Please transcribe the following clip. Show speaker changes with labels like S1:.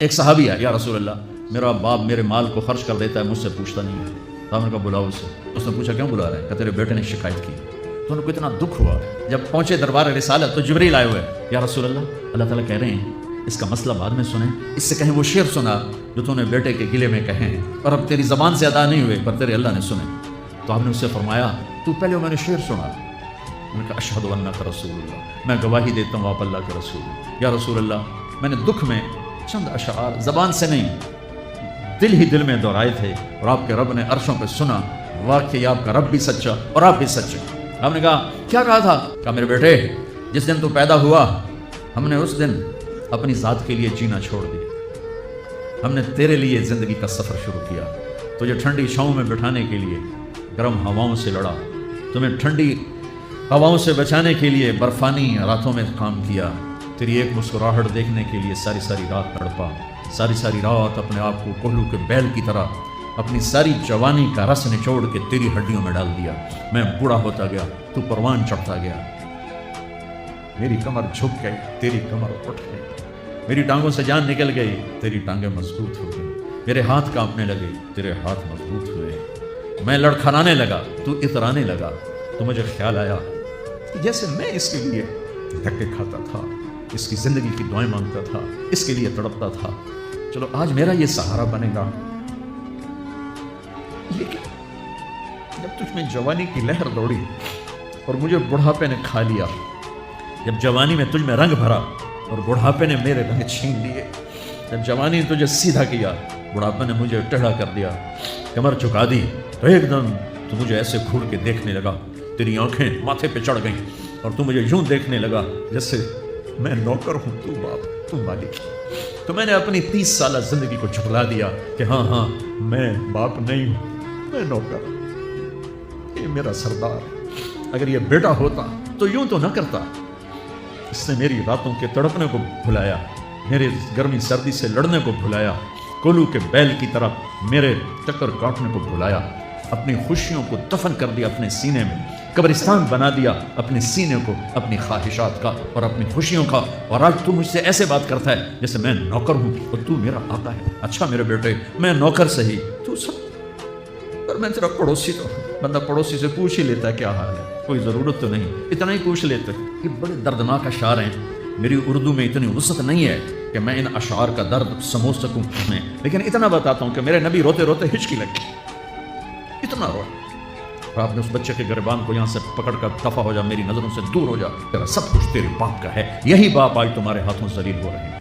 S1: ایک صحابی ہے، یا رسول اللہ میرا باپ میرے مال کو خرچ کر دیتا ہے، مجھ سے پوچھتا نہیں ہے۔ تو ہم نے کہا بلاؤ اسے۔ اس نے پوچھا کیوں بلا رہے ہیں؟ کہ تیرے بیٹے نے شکایت کی۔ تو ان کو اتنا دکھ ہوا، جب پہنچے دربار رسالت تو جبریل آئے ہوئے، یا رسول اللہ تعالیٰ کہہ رہے ہیں اس کا مسئلہ بعد میں سنیں، اس سے کہیں وہ شعر سنا جو تو نے بیٹے کے گلے میں کہے ہیں اور اب تیری زبان سے ادا نہیں ہوئے پر تیرے اللہ نے سنے۔ تو آپ نے اس سے فرمایا تو پہلے میں نے شعر سنا۔ میں نے کہا اشہد انک رسول اللہ، میں گواہی دیتا ہوں آپ اللہ کے رسول ہیں۔ یا رسول اللہ میں نے دکھ میں چند اشعار زبان سے نہیں دل ہی دل میں دہرائے تھے اور آپ کے رب نے عرشوں پہ سنا، واقعی آپ کا رب بھی سچا اور آپ بھی سچے۔ آپ نے کہا کیا کہا تھا؟ کہا میرے بیٹے جس دن تو پیدا ہوا ہم نے اس دن اپنی ذات کے لیے جینا چھوڑ دیا، ہم نے تیرے لیے زندگی کا سفر شروع کیا، تجھے ٹھنڈی چھاؤں میں بٹھانے کے لیے گرم ہواؤں سے لڑا، تمہیں ٹھنڈی ہواؤں سے بچانے کے لیے برفانی راتوں میں کام کیا، تیری ایک مسکراہٹ دیکھنے کے لیے ساری ساری رات تڑپا، ساری رات اپنے آپ کو کوہلو کے بیل کی طرح اپنی ساری جوانی کا رس نچوڑ کے تیری ہڈیوں میں ڈال دیا۔ میں بوڑھا ہوتا گیا، تو پروان چڑھتا گیا، میری کمر جھک گئی، تیری کمر اٹھ گئی، میری ٹانگوں سے جان نکل گئی، تیری ٹانگیں مضبوط ہو گئی، میرے ہاتھ کانپنے لگے، تیرے ہاتھ مضبوط ہوئے، میں لڑکھڑانے لگا، تو اترانے لگا، تو مجھے خیال آیا جیسے میں اس کے لیے دھکے کھاتا تھا، اس کی زندگی کی دعائیں مانگتا تھا، اس کے لیے تڑپتا تھا، چلو آج میرا یہ سہارا بنے گا۔ لیکن جب تجھ میں جوانی کی لہر دوڑی اور مجھے بڑھاپے نے کھا لیا، جب جوانی میں تجھ میں رنگ بھرا اور بڑھاپے نے میرے رنگ چھین لیے، جب جوانی نے تجھے سیدھا کیا، بڑھاپے نے مجھے ٹیڑھا کر دیا، کمر جھکا دی، تو ایک دم تو مجھے ایسے گھور کے دیکھنے لگا، تیری آنکھیں ماتھے پہ چڑھ گئیں اور تو مجھے یوں دیکھنے لگا جیسے میں نوکر ہوں، تو باپ، تو مالک۔ تو میں نے اپنی 30 سالہ زندگی کو جھٹلا دیا کہ ہاں میں باپ نہیں ہوں، میں نوکر ہوں، یہ میرا سردار۔ اگر یہ بیٹا ہوتا تو یوں تو نہ کرتا، اس نے میری راتوں کے تڑپنے کو بھلایا، میرے گرمی سردی سے لڑنے کو بھلایا، کولو کے بیل کی طرح میرے چکر کاٹنے کو بھلایا، اپنی خوشیوں کو دفن کر دیا اپنے سینے میں، قبرستان بنا دیا اپنے سینے کو، اپنی خواہشات کا اور اپنی خوشیوں کا، اور آج تو مجھ سے ایسے بات کرتا ہے جیسے میں نوکر ہوں اور تو میرا آقا ہے۔ اچھا میرے بیٹے میں نوکر سہی، تو سب پر میں تیرا پڑوسی تو ہوں۔ بندہ پڑوسی سے پوچھ ہی لیتا ہے کیا حال ہے، کوئی ضرورت تو نہیں، اتنا ہی پوچھ لیتے۔ یہ بڑے دردناک اشعار ہیں، میری اردو میں اتنی وسعت نہیں ہے کہ میں ان اشعار کا درد سمجھ سکوں میں، لیکن اتنا بتاتا ہوں کہ میرے نبی روتے روتے ہچکی لگی، اتنا رویا۔ اور آپ نے اس بچے کے گریبان کو یہاں سے پکڑ کر دفع ہو جا، میری نظروں سے دور ہو جا، تیرا سب کچھ تیرے باپ کا ہے، یہی باپ آج تمہارے ہاتھوں ذلیل ہو رہے ہیں۔